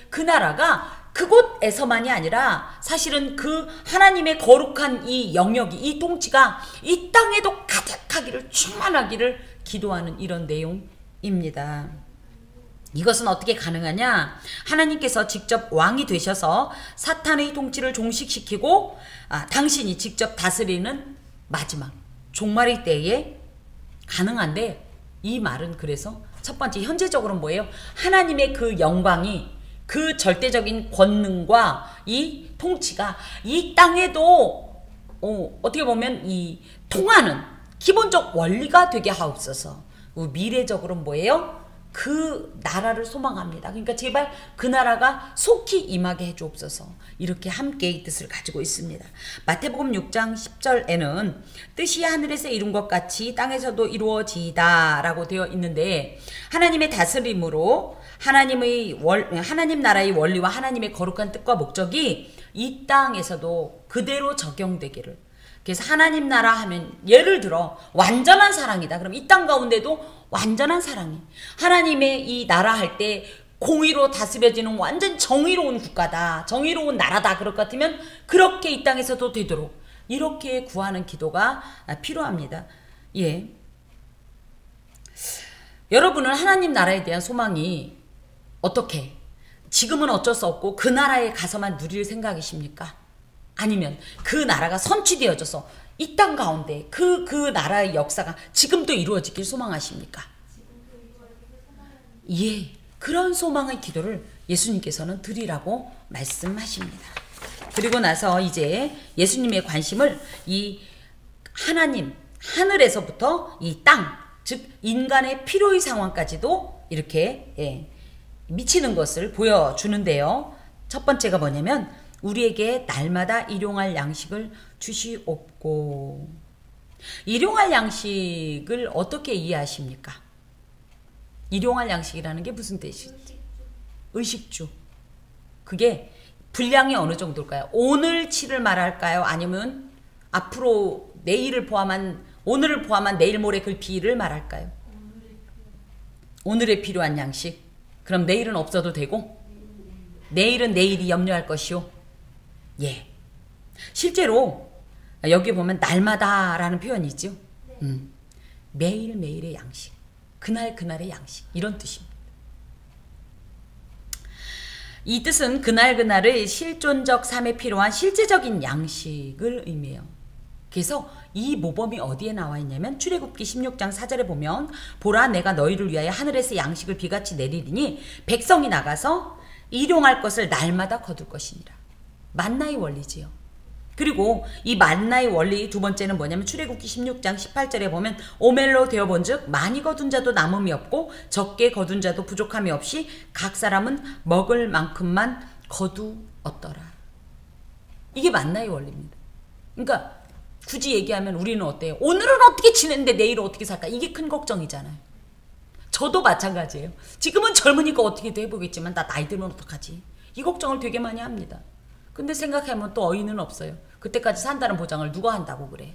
그 나라가 그곳에서만이 아니라 사실은 그 하나님의 거룩한 이 영역이, 이 통치가 이 땅에도 가득하기를, 충만하기를 기도하는 이런 내용입니다. 이것은 어떻게 가능하냐? 하나님께서 직접 왕이 되셔서 사탄의 통치를 종식시키고 당신이 직접 다스리는 마지막 종말의 때에 가능한데, 이 말은 그래서 첫 번째 현재적으로는 뭐예요? 하나님의 그 영광이, 그 절대적인 권능과 이 통치가 이 땅에도 어떻게 보면 이 통하는 기본적 원리가 되게 하옵소서. 미래적으로는 뭐예요? 그 나라를 소망합니다. 그러니까 제발 그 나라가 속히 임하게 해주옵소서. 이렇게 함께 이 뜻을 가지고 있습니다. 마태복음 6장 10절에는 뜻이 하늘에서 이룬 것 같이 땅에서도 이루어지이다 라고 되어 있는데, 하나님의 다스림으로 하나님 나라의 원리와 하나님의 거룩한 뜻과 목적이 이 땅에서도 그대로 적용되기를. 그래서 하나님 나라 하면 예를 들어 완전한 사랑이다. 그럼 이 땅 가운데도 완전한 사랑이, 하나님의 이 나라 할 때 공의로 다스려지는 완전 정의로운 국가다, 정의로운 나라다, 그럴 것 같으면 그렇게 이 땅에서도 되도록 이렇게 구하는 기도가 필요합니다. 예. 여러분은 하나님 나라에 대한 소망이 어떻게, 지금은 어쩔 수 없고 그 나라에 가서만 누릴 생각이십니까? 아니면 그 나라가 선취되어져서 이 땅 가운데 그 나라의 역사가 지금도 이루어지길 소망하십니까? 예, 그런 소망의 기도를 예수님께서는 드리라고 말씀하십니다. 그리고 나서 이제 예수님의 관심을 이 하나님, 하늘에서부터 이 땅, 즉 인간의 필요의 상황까지도 이렇게 미치는 것을 보여주는데요. 첫 번째가 뭐냐면 우리에게 날마다 일용할 양식을 주시옵고. 일용할 양식을 어떻게 이해하십니까? 일용할 양식이라는 게 무슨 뜻이지? 의식주. 그게 분량이 어느 정도일까요? 오늘치를 말할까요? 아니면 앞으로 내일을 포함한, 오늘을 포함한 내일 모레 글피를 말할까요? 오늘에 필요한 양식. 그럼 내일은 없어도 되고 내일은 내일이 염려할 것이요. 예. 실제로 여기 보면 날마다 라는 표현이 있죠. 매일매일의 양식, 그날그날의 양식, 이런 뜻입니다. 이 뜻은 그날그날의 실존적 삶에 필요한 실제적인 양식을 의미해요. 그래서 이 모범이 어디에 나와 있냐면 출애굽기 16장 4절에 보면 보라, 내가 너희를 위하여 하늘에서 양식을 비같이 내리리니 백성이 나가서 일용할 것을 날마다 거둘 것이니라. 만나의 원리지요. 그리고 이 만나의 원리 두 번째는 뭐냐면 출애굽기 16장 18절에 보면 오멜로 되어본 즉 많이 거둔 자도 남음이 없고 적게 거둔 자도 부족함이 없이 각 사람은 먹을 만큼만 거두었더라. 이게 만나의 원리입니다. 그러니까 굳이 얘기하면 우리는 어때요? 오늘은 어떻게 지냈는데 내일은 어떻게 살까? 이게 큰 걱정이잖아요. 저도 마찬가지예요. 지금은 젊으니까 어떻게도 해보겠지만 나 나이 들면 어떡하지? 이 걱정을 되게 많이 합니다. 근데 생각해보면 또 어이는 없어요. 그때까지 산다는 보장을 누가 한다고 그래?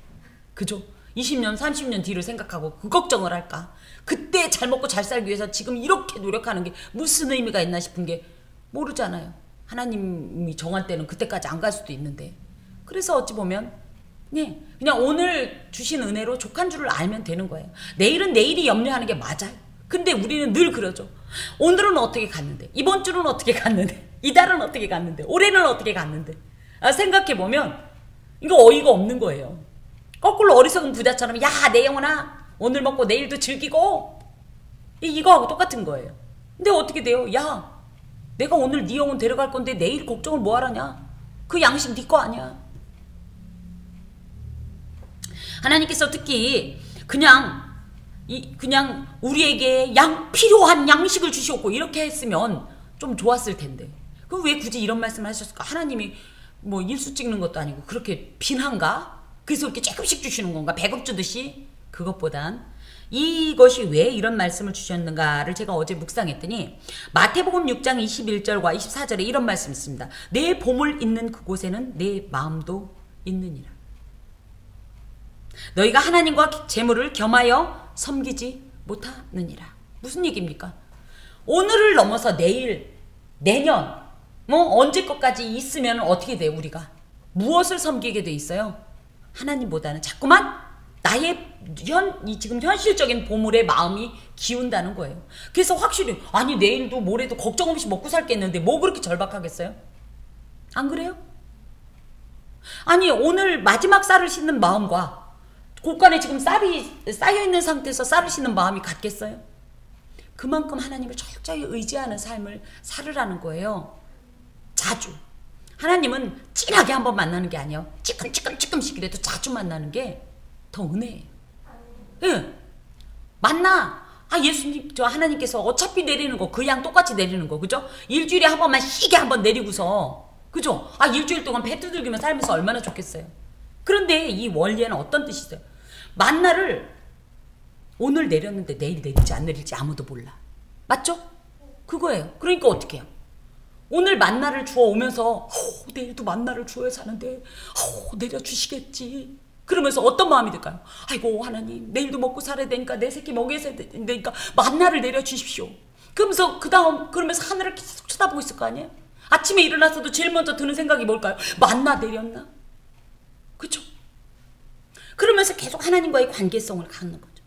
그죠? 20년, 30년 뒤를 생각하고 그 걱정을 할까? 그때 잘 먹고 잘 살기 위해서 지금 이렇게 노력하는 게 무슨 의미가 있나 싶은 게 모르잖아요. 하나님이 정한 때는 그때까지 안 갈 수도 있는데. 그래서 어찌 보면 예, 그냥 오늘 주신 은혜로 족한 줄을 알면 되는 거예요. 내일은 내일이 염려하는 게 맞아요. 근데 우리는 늘 그러죠. 오늘은 어떻게 갔는데, 이번 주는 어떻게 갔는데, 이달은 어떻게 갔는데, 올해는 어떻게 갔는데. 생각해보면 이거 어이가 없는 거예요. 거꾸로 어리석은 부자처럼 야, 내 영혼아, 오늘 먹고 내일도 즐기고, 이거하고 똑같은 거예요. 근데 어떻게 돼요? 야, 내가 오늘 네 영혼 데려갈 건데 내일 걱정을 뭐하라냐? 그 양식 네 거 아니야. 하나님께서 특히 그냥 우리에게 필요한 양식을 주시옵고 이렇게 했으면 좀 좋았을 텐데. 그럼 왜 굳이 이런 말씀을 하셨을까? 하나님이 뭐 일수 찍는 것도 아니고 그렇게 빈한가? 그래서 이렇게 조금씩 주시는 건가? 배급 주듯이? 그것보단 이것이 왜 이런 말씀을 주셨는가를 제가 어제 묵상했더니 마태복음 6장 21절과 24절에 이런 말씀이 있습니다. 내 보물 있는 그곳에는 내 마음도 있느니라. 너희가 하나님과 재물을 겸하여 섬기지 못하느니라. 무슨 얘기입니까? 오늘을 넘어서 내일, 내년, 언제 것까지 있으면 어떻게 돼요, 우리가? 무엇을 섬기게 돼 있어요? 하나님보다는 자꾸만 나의 지금 현실적인 보물에 마음이 기운다는 거예요. 그래서 확실히, 아니, 내일도 모레도 걱정 없이 먹고 살겠는데 뭐 그렇게 절박하겠어요? 안 그래요? 아니, 오늘 마지막 쌀을 씻는 마음과 곳간에 지금 쌀이 쌓여있는 상태에서 쌀을 씻는 마음이 같겠어요? 그만큼 하나님을 철저히 의지하는 삶을 살으라는 거예요. 자주. 하나님은 진하게 한번 만나는 게 아니에요. 찌끔찌끔씩이라도 자주 만나는 게 더 은혜예요. 예. 만나. 예수님, 하나님께서 어차피 내리는 거, 그 양 똑같이 내리는 거, 그죠? 일주일에 한 번만 시게 한번 내리고서, 그죠? 일주일 동안 배 두들기면 살면서 얼마나 좋겠어요. 그런데 이 원리에는 어떤 뜻이 있어요? 만나를 오늘 내렸는데 내일 내릴지 안 내릴지 아무도 몰라. 맞죠? 그거예요. 그러니까 어떻게 해요? 오늘 만나를 주어 오면서 내일도 만나를 주어야 사는데 내려주시겠지. 그러면서 어떤 마음이 들까요? 아이고 하나님, 내일도 먹고 살아야 되니까, 내 새끼 먹여야 되니까 만나를 내려주십시오. 그러면서 하늘을 계속 쳐다보고 있을 거 아니에요? 아침에 일어나서도 제일 먼저 드는 생각이 뭘까요? 만나 내렸나? 그쵸? 그러면서 계속 하나님과의 관계성을 갖는 거죠.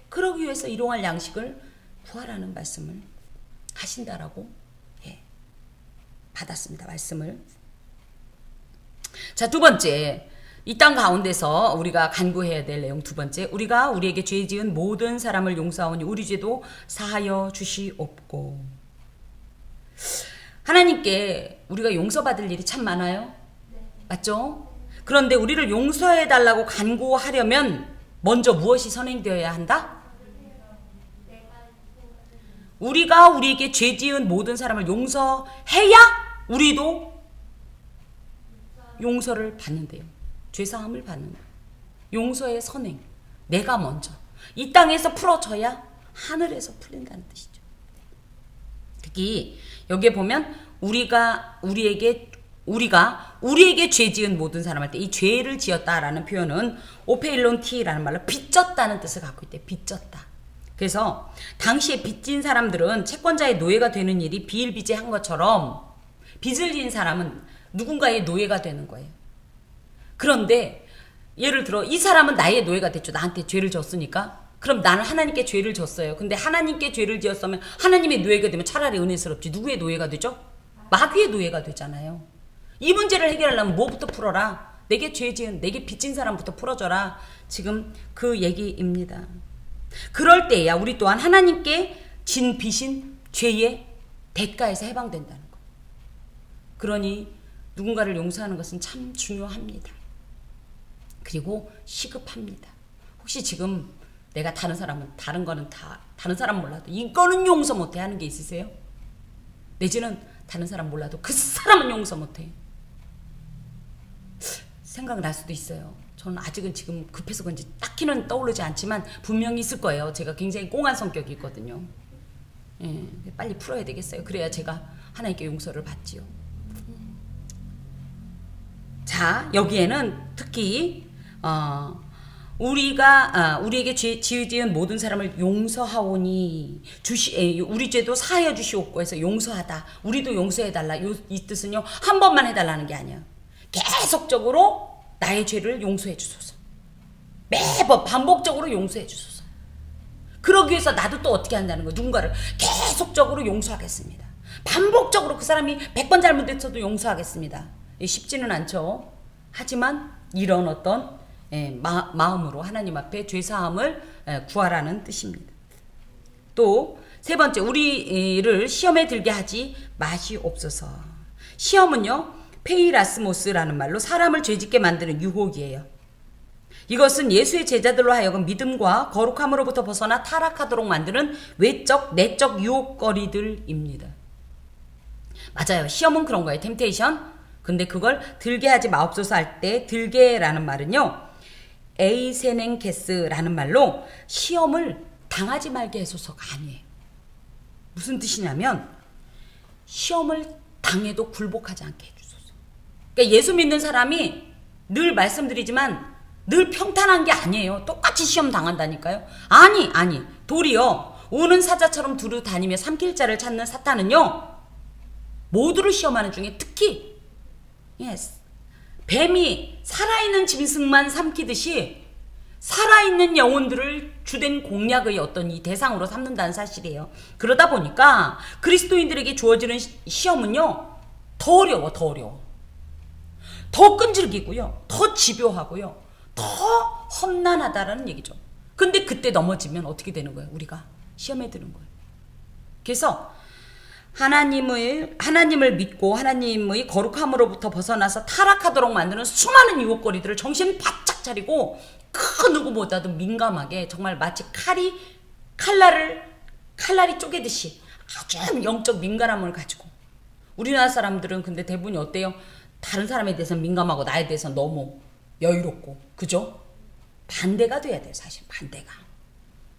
그러기 위해서 일용할 양식을 구하라는 말씀을 하신다라고 받았습니다. 말씀을. 자, 두 번째, 이 땅 가운데서 우리가 간구해야 될 내용 두 번째, 우리가 우리에게 죄 지은 모든 사람을 용서하오니 우리 죄도 사하여 주시옵고. 하나님께 우리가 용서받을 일이 참 많아요. 맞죠? 그런데 우리를 용서해달라고 간구하려면 먼저 무엇이 선행되어야 한다? 우리가 우리에게 죄 지은 모든 사람을 용서해야 우리도 용서를 받는데요. 죄사함을 받는다. 용서의 선행. 내가 먼저. 이 땅에서 풀어져야 하늘에서 풀린다는 뜻이죠. 특히 여기에 보면 우리가 우리에게 죄 지은 모든 사람 할 때 이 죄를 지었다라는 표현은 오페일론티라는 말로 빚졌다는 뜻을 갖고 있대요. 빚졌다. 그래서 당시에 빚진 사람들은 채권자의 노예가 되는 일이 비일비재한 것처럼 빚을 지은 사람은 누군가의 노예가 되는 거예요. 그런데 예를 들어 이 사람은 나의 노예가 됐죠. 나한테 죄를 졌으니까. 그럼 나는 하나님께 죄를 졌어요. 근데 하나님께 죄를 지었으면 하나님의 노예가 되면 차라리 은혜스럽지. 누구의 노예가 되죠? 마귀의 노예가 되잖아요. 이 문제를 해결하려면 뭐부터 풀어라? 내게 죄 지은, 내게 빚진 사람부터 풀어줘라. 지금 그 얘기입니다. 그럴 때야 우리 또한 하나님께 진 빚인 죄의 대가에서 해방된다는 거예요. 그러니 누군가를 용서하는 것은 참 중요합니다. 그리고 시급합니다. 혹시 지금 내가 다른 거는 다른 사람 몰라도 이거는 용서 못해 하는 게 있으세요? 내지는 다른 사람 몰라도 그 사람은 용서 못해. 생각날 수도 있어요. 저는 아직은 지금 급해서 그런지 딱히는 떠오르지 않지만 분명히 있을 거예요. 제가 굉장히 꽁한 성격이 있거든요. 빨리 풀어야 되겠어요. 그래야 제가 하나님께 용서를 받지요. 자, 여기에는 특히 우리에게 죄 지은 모든 사람을 용서하오니 우리 죄도 사하여 주시옵고 해서 용서하다. 우리도 용서해달라. 이 뜻은요. 한 번만 해달라는 게 아니야. 계속적으로 나의 죄를 용서해 주소서. 매번 반복적으로 용서해 주소서. 그러기 위해서 나도 또 어떻게 한다는 거야. 누군가를 계속적으로 용서하겠습니다. 반복적으로 그 사람이 100번 잘못했어도 용서하겠습니다. 쉽지는 않죠. 하지만 이런 어떤 마음으로 하나님 앞에 죄사함을 구하라는 뜻입니다. 또 세 번째, 우리를 시험에 들게 하지 마시옵소서. 시험은요, 페이라스모스라는 말로 사람을 죄짓게 만드는 유혹이에요. 이것은 예수의 제자들로 하여금 믿음과 거룩함으로부터 벗어나 타락하도록 만드는 외적, 내적 유혹거리들입니다. 맞아요. 시험은 그런 거예요. 템테이션. 근데 그걸 들게 하지 마옵소서 할 때 들게라는 말은요, 에이세넨케스라는 말로 시험을 당하지 말게 해소서가 아니에요. 무슨 뜻이냐면 시험을 당해도 굴복하지 않게 해주소서. 그러니까 예수 믿는 사람이 늘 말씀드리지만 늘 평탄한 게 아니에요. 똑같이 시험 당한다니까요. 아니. 도리어 우는 사자처럼 두루 다니며 삼킬 자를 찾는 사탄은요. 모두를 시험하는 중에 특히 뱀이 살아있는 짐승만 삼키듯이 살아있는 영혼들을 주된 공략의 어떤 이 대상으로 삼는다는 사실이에요. 그러다 보니까 그리스도인들에게 주어지는 시험은요. 더 어려워. 더 끈질기고요. 더 집요하고요. 더 험난하다라는 얘기죠. 근데 그때 넘어지면 어떻게 되는 거예요? 우리가 시험에 드는 거예요. 그래서 하나님을 믿고 하나님의 거룩함으로부터 벗어나서 타락하도록 만드는 수많은 유혹거리들을 정신 바짝 차리고 그 누구보다도 민감하게 정말 마치 칼날이 쪼개듯이 아주 영적 민감함을 가지고 우리나라 사람들은 근데 대부분이 어때요? 다른 사람에 대해서 민감하고 나에 대해서 너무 여유롭고 그죠? 반대가 돼야 돼요. 사실 반대가.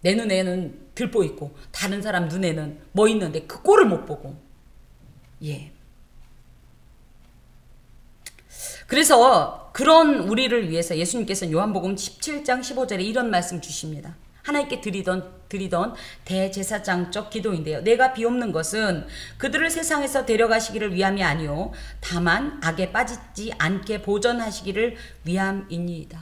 내 눈에는 들보 있고 다른 사람 눈에는 뭐 있는데 그 꼴을 못 보고 그래서 그런 우리를 위해서 예수님께서는 요한복음 17장 15절에 이런 말씀 주십니다. 하나님께 드리던 대제사장적 기도인데요. 내가 비옵는 것은 그들을 세상에서 데려가시기를 위함이 아니요 다만 악에 빠지지 않게 보전하시기를 위함이니이다.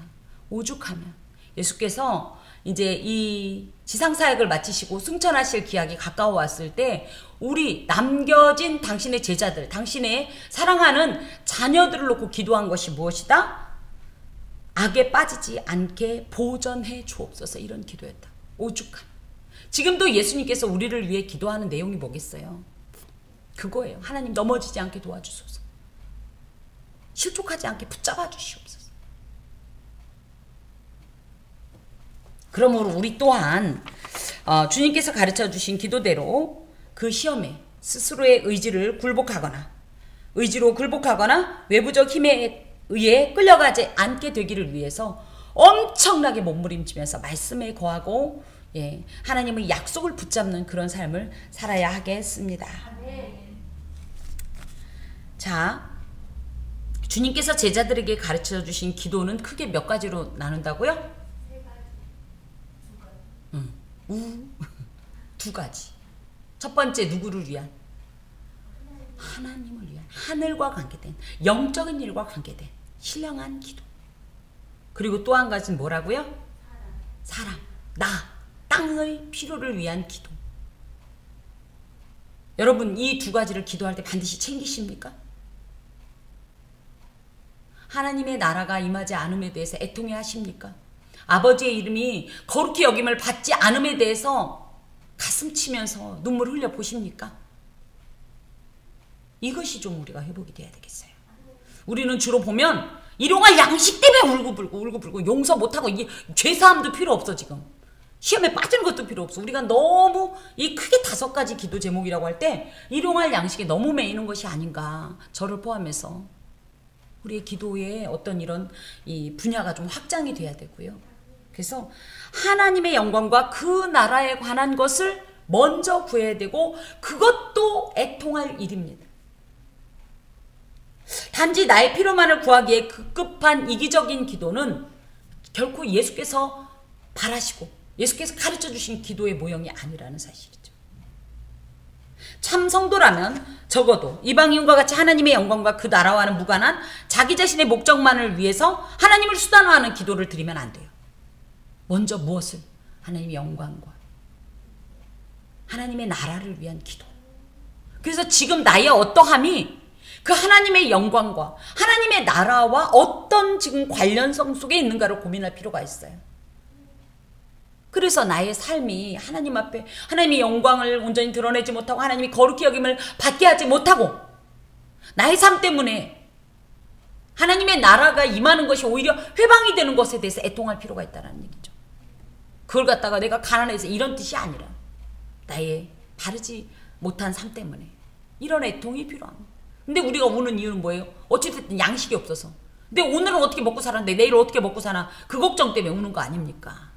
오죽하면 예수께서 이제 이 지상사역을 마치시고 승천하실 기약이 가까워 왔을 때 우리 남겨진 당신의 제자들, 당신의 사랑하는 자녀들을 놓고 기도한 것이 무엇이다? 악에 빠지지 않게 보전해 주옵소서. 이런 기도였다. 오죽한. 지금도 예수님께서 우리를 위해 기도하는 내용이 뭐겠어요? 그거예요. 하나님 넘어지지 않게 도와주소서. 실족하지 않게 붙잡아 주시옵소서. 그러므로 우리 또한 주님께서 가르쳐 주신 기도대로 그 시험에 스스로의 의지로 굴복하거나 외부적 힘에 의해 끌려가지 않게 되기를 위해서 엄청나게 몸부림치면서 말씀에 거하고 하나님의 약속을 붙잡는 그런 삶을 살아야 하겠습니다. 자, 주님께서 제자들에게 가르쳐 주신 기도는 크게 몇 가지로 나눈다고요? 두 가지. 첫 번째 누구를 위한? 하나님을 위한, 하늘과 관계된, 영적인 일과 관계된 신령한 기도. 그리고 또 한 가지는 뭐라고요? 사람, 땅의 필요를 위한 기도. 여러분 이 두 가지를 기도할 때 반드시 챙기십니까? 하나님의 나라가 임하지 않음에 대해서 애통해 하십니까? 아버지의 이름이 거룩히 여김을 받지 않음에 대해서 가슴 치면서 눈물 흘려 보십니까? 이것이 좀 우리가 회복이 돼야 되겠어요. 우리는 주로 보면 일용할 양식 때문에 울고불고 용서 못하고 이게 죄사함도 필요 없어. 지금 시험에 빠지는 것도 필요 없어. 우리가 너무 이 크게 5가지 기도 제목이라고 할 때 일용할 양식에 너무 매이는 것이 아닌가. 저를 포함해서 우리의 기도에 어떤 이런 이 분야가 좀 확장이 돼야 되고요. 그래서 하나님의 영광과 그 나라에 관한 것을 먼저 구해야 되고 그것도 애통할 일입니다. 단지 나의 필요만을 구하기에 급급한 이기적인 기도는 결코 예수께서 바라시고 예수께서 가르쳐 주신 기도의 모형이 아니라는 사실이죠. 참 성도라면 적어도 이방인과 같이 하나님의 영광과 그 나라와는 무관한 자기 자신의 목적만을 위해서 하나님을 수단화하는 기도를 드리면 안 돼요. 먼저 무엇을? 하나님의 영광과 하나님의 나라를 위한 기도. 그래서 지금 나의 어떠함이 그 하나님의 영광과 하나님의 나라와 어떤 지금 관련성 속에 있는가를 고민할 필요가 있어요. 그래서 나의 삶이 하나님 앞에 하나님의 영광을 온전히 드러내지 못하고 하나님이 거룩히 여김을 받게 하지 못하고 나의 삶 때문에 하나님의 나라가 임하는 것이 오히려 회방이 되는 것에 대해서 애통할 필요가 있다는 얘기죠. 그걸 갖다가 내가 가난해서 이런 뜻이 아니라 나의 바르지 못한 삶 때문에 이런 애통이 필요합니다. 근데 우리가 우는 이유는 뭐예요? 어찌됐든 양식이 없어서. 근데 오늘은 어떻게 먹고 살았는데 내일 어떻게 먹고 사나 그 걱정 때문에 우는 거 아닙니까?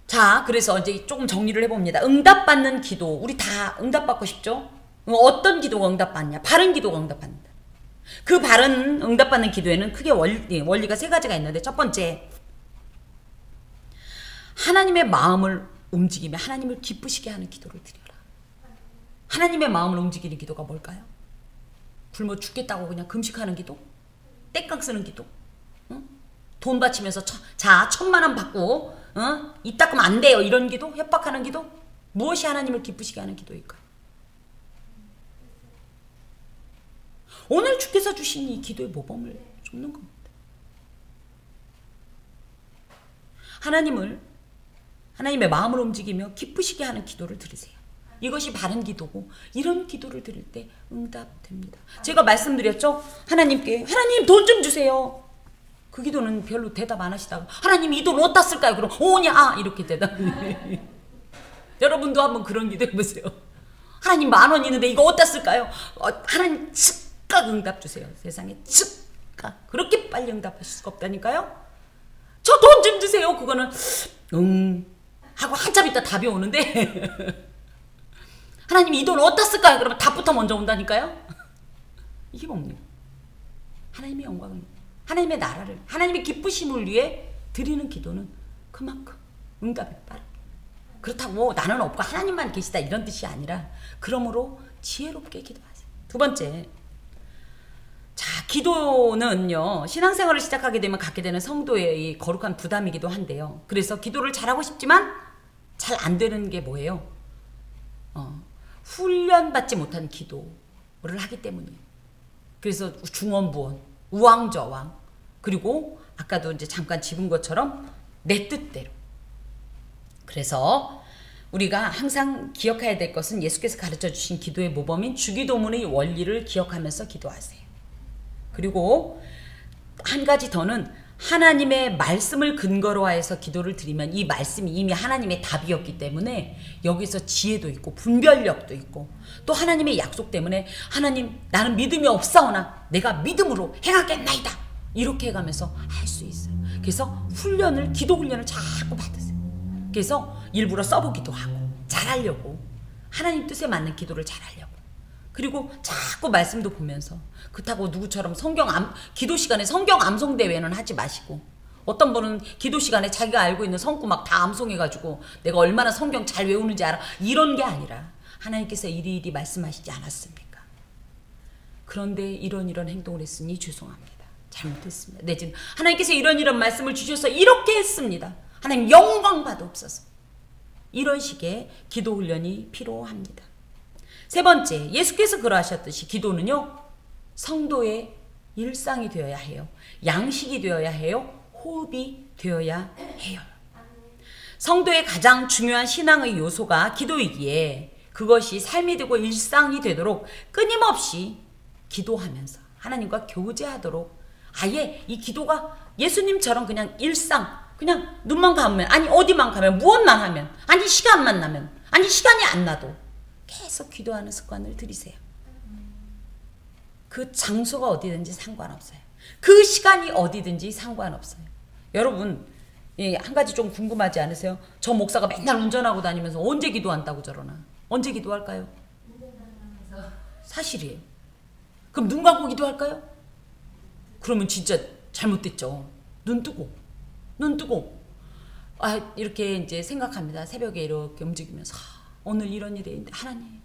자, 그래서 이제 조금 정리를 해봅니다. 응답받는 기도. 우리 다 응답받고 싶죠? 어떤 기도가 응답받냐? 바른 기도가 응답받는다. 그 바른 응답받는 기도에는 크게 원리가 세 가지가 있는데, 첫 번째, 하나님의 마음을 움직이며 하나님을 기쁘시게 하는 기도를 드려라. 하나님의 마음을 움직이는 기도가 뭘까요? 굶어 죽겠다고 그냥 금식하는 기도? 땡깡 쓰는 기도? 응? 돈 바치면서 자 1,000만 원 받고 이 닦으면 안 돼요, 이런 기도? 협박하는 기도? 무엇이 하나님을 기쁘시게 하는 기도일까요? 오늘 주께서 주신 이 기도의 모범을 쫓는 겁니다. 하나님의 마음을 움직이며 기쁘시게 하는 기도를 드리세요. 이것이 바른 기도고, 이런 기도를 드릴 때 응답됩니다. 제가 말씀드렸죠? 하나님께 하나님 돈 좀 주세요. 그 기도는 별로 대답 안 하시다가 하나님 이 돈 어디다 쓸까요? 그럼 오냐 이렇게 대답해. 여러분도 한번 그런 기도 해보세요. 하나님 10,000원 있는데 이거 어디다 쓸까요? 하나님 즉각 응답 주세요. 세상에 즉각 그렇게 빨리 응답하실 수가 없다니까요. 저 돈 좀 주세요. 그거는 하고 한참 있다 답이 오는데 하나님 이 돈 어디다 쓸까요? 그러면 답부터 먼저 온다니까요. 이게 뭡니까? 하나님의 영광을, 하나님의 나라를, 하나님의 기쁘심을 위해 드리는 기도는 그만큼 응답이 빠르다. 그렇다고 나는 없고 하나님만 계시다 이런 뜻이 아니라, 그러므로 지혜롭게 기도하세요. 두 번째, 자, 기도는요, 신앙생활을 시작하게 되면 갖게 되는 성도의 거룩한 부담이기도 한데요. 그래서 기도를 잘하고 싶지만 잘 안 되는 게 뭐예요? 훈련받지 못한 기도를 하기 때문이에요. 그래서 중언부언, 우왕좌왕, 그리고 아까도 이제 잠깐 짚은 것처럼 내 뜻대로. 그래서 우리가 항상 기억해야 될 것은 예수께서 가르쳐 주신 기도의 모범인 주기도문의 원리를 기억하면서 기도하세요. 그리고 한 가지 더는 하나님의 말씀을 근거로 하여서 기도를 드리면 이 말씀이 이미 하나님의 답이었기 때문에 여기서 지혜도 있고 분별력도 있고, 또 하나님의 약속 때문에 하나님 나는 믿음이 없사오나 내가 믿음으로 행하겠나이다 이렇게 해가면서 할 수 있어요. 그래서 기도 훈련을 자꾸 받으세요. 그래서 일부러 써보기도 하고 잘하려고, 하나님 뜻에 맞는 기도를 잘하려고, 그리고 자꾸 말씀도 보면서, 그렇다고 누구처럼 기도 시간에 성경 암송 대회는 하지 마시고, 어떤 분은 기도 시간에 자기가 알고 있는 성구 막 다 암송해가지고 내가 얼마나 성경 잘 외우는지 알아, 이런 게 아니라 하나님께서 이리이리 말씀하시지 않았습니까? 그런데 이런 행동을 했으니 죄송합니다. 잘못했습니다. 내지는 하나님께서 이런 말씀을 주셔서 이렇게 했습니다. 하나님 영광 받옵소서. 이런 식의 기도 훈련이 필요합니다. 세 번째, 예수께서 그러하셨듯이 기도는요, 성도의 일상이 되어야 해요. 양식이 되어야 해요. 호흡이 되어야 해요. 성도의 가장 중요한 신앙의 요소가 기도이기에 그것이 삶이 되고 일상이 되도록 끊임없이 기도하면서 하나님과 교제하도록, 아예 이 기도가 예수님처럼 그냥 일상, 그냥 눈만 감으면, 아니 어디만 가면, 무엇만 하면, 아니 시간만 나면, 아니 시간이 안 나도 계속 기도하는 습관을 들이세요. 그 장소가 어디든지 상관없어요. 그 시간이 어디든지 상관없어요. 여러분, 한 가지 좀 궁금하지 않으세요? 저 목사가 맨날 운전하고 다니면서 언제 기도한다고 저러나? 언제 기도할까요? 사실이에요. 그럼 눈 감고 기도할까요? 그러면 진짜 잘못됐죠. 눈 뜨고 이렇게 이제 생각합니다. 새벽에 이렇게 움직이면서 오늘 이런 일이 있는데 하나님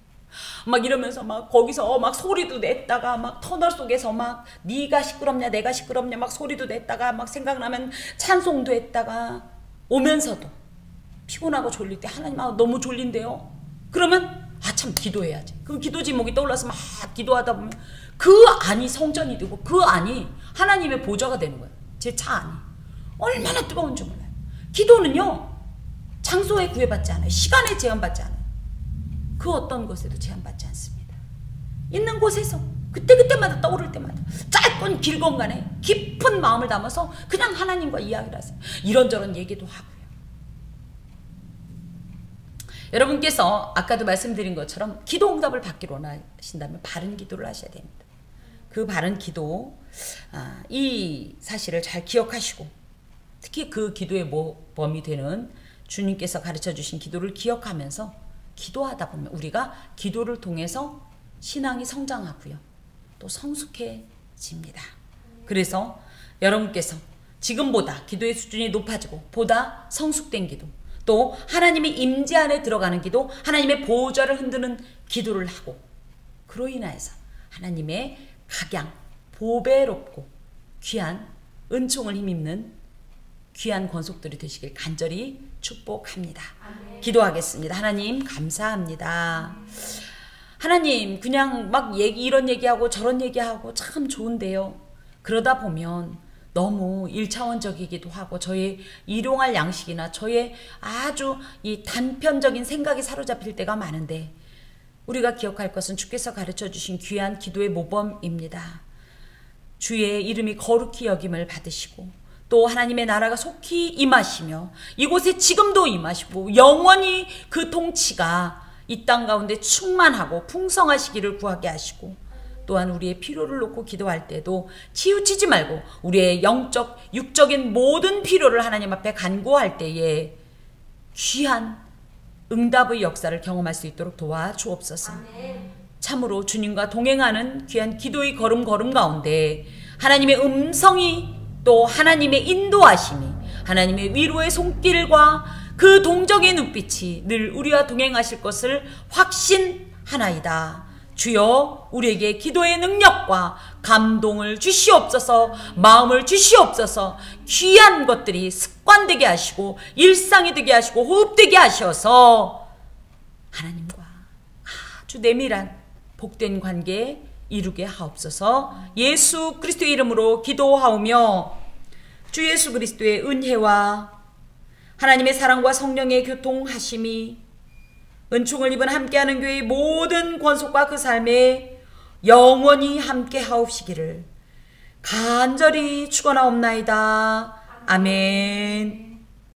막 이러면서 막 거기서 막 소리도 냈다가 막 터널 속에서 막 네가 시끄럽냐 내가 시끄럽냐 막 소리도 냈다가 막 생각나면 찬송도 했다가 오면서도 피곤하고 졸릴 때 하나님 너무 졸린데요. 그러면 참 기도해야지. 그럼 기도 제목이 떠올라서 막 기도하다 보면 그 안이 성전이 되고 그 안이 하나님의 보좌가 되는 거예요. 제 차 안이 얼마나 뜨거운 줄 몰라요. 기도는요, 장소에 구애받지 않아요. 시간에 제한받지 않아요. 그 어떤 곳에도 제한받지 않습니다. 있는 곳에서 그때그때마다 떠오를 때마다 짧건 길건 간에 깊은 마음을 담아서 그냥 하나님과 이야기를 하세요. 이런저런 얘기도 하고요. 여러분께서 아까도 말씀드린 것처럼 기도 응답을 받기로 원하신다면 바른 기도를 하셔야 됩니다. 그 바른 기도, 이 사실을 잘 기억하시고, 특히 그 기도의 모범이 되는 주님께서 가르쳐 주신 기도를 기억하면서 기도하다 보면 우리가 기도를 통해서 신앙이 성장하고요. 또 성숙해집니다. 이루어집니다. 그래서 여러분께서 지금보다 기도의 수준이 높아지고 보다 성숙된 기도, 또 하나님의 임재 안에 들어가는 기도, 하나님의 보좌를 흔드는 기도를 하고, 그로 인하여서 하나님의 각양, 보배롭고 귀한 은총을 힘입는 귀한 권속들이 되시길 간절히 축복합니다. 기도하겠습니다. 하나님 감사합니다. 하나님 그냥 막 이런 얘기하고 저런 얘기하고 참 좋은데요. 그러다 보면 너무 1차원적이기도 하고 저의 일용할 양식이나 저의 아주 이 단편적인 생각이 사로잡힐 때가 많은데, 우리가 기억할 것은 주께서 가르쳐 주신 귀한 기도의 모범입니다. 주의 이름이 거룩히 여김을 받으시고 또 하나님의 나라가 속히 임하시며 이곳에 지금도 임하시고 영원히 그 통치가 이 땅 가운데 충만하고 풍성하시기를 구하게 하시고, 또한 우리의 필요를 놓고 기도할 때도 치우치지 말고 우리의 영적, 육적인 모든 필요를 하나님 앞에 간구할 때에 귀한 응답의 역사를 경험할 수 있도록 도와주옵소서. 참으로 주님과 동행하는 귀한 기도의 걸음 가운데 하나님의 음성이, 또 하나님의 인도하심이, 하나님의 위로의 손길과 그 동정의 눈빛이 늘 우리와 동행하실 것을 확신하나이다. 주여 우리에게 기도의 능력과 감동을 주시옵소서, 마음을 주시옵소서. 귀한 것들이 습관되게 하시고 일상이 되게 하시고 호흡되게 하셔서 하나님과 아주 내밀한 복된 관계 이루게 하옵소서. 예수 그리스도의 이름으로 기도하오며 주 예수 그리스도의 은혜와 하나님의 사랑과 성령의 교통하심이 은총을 입은 함께하는 교회의 모든 권속과 그 삶에 영원히 함께 하옵시기를 간절히 축원하옵나이다. 아멘.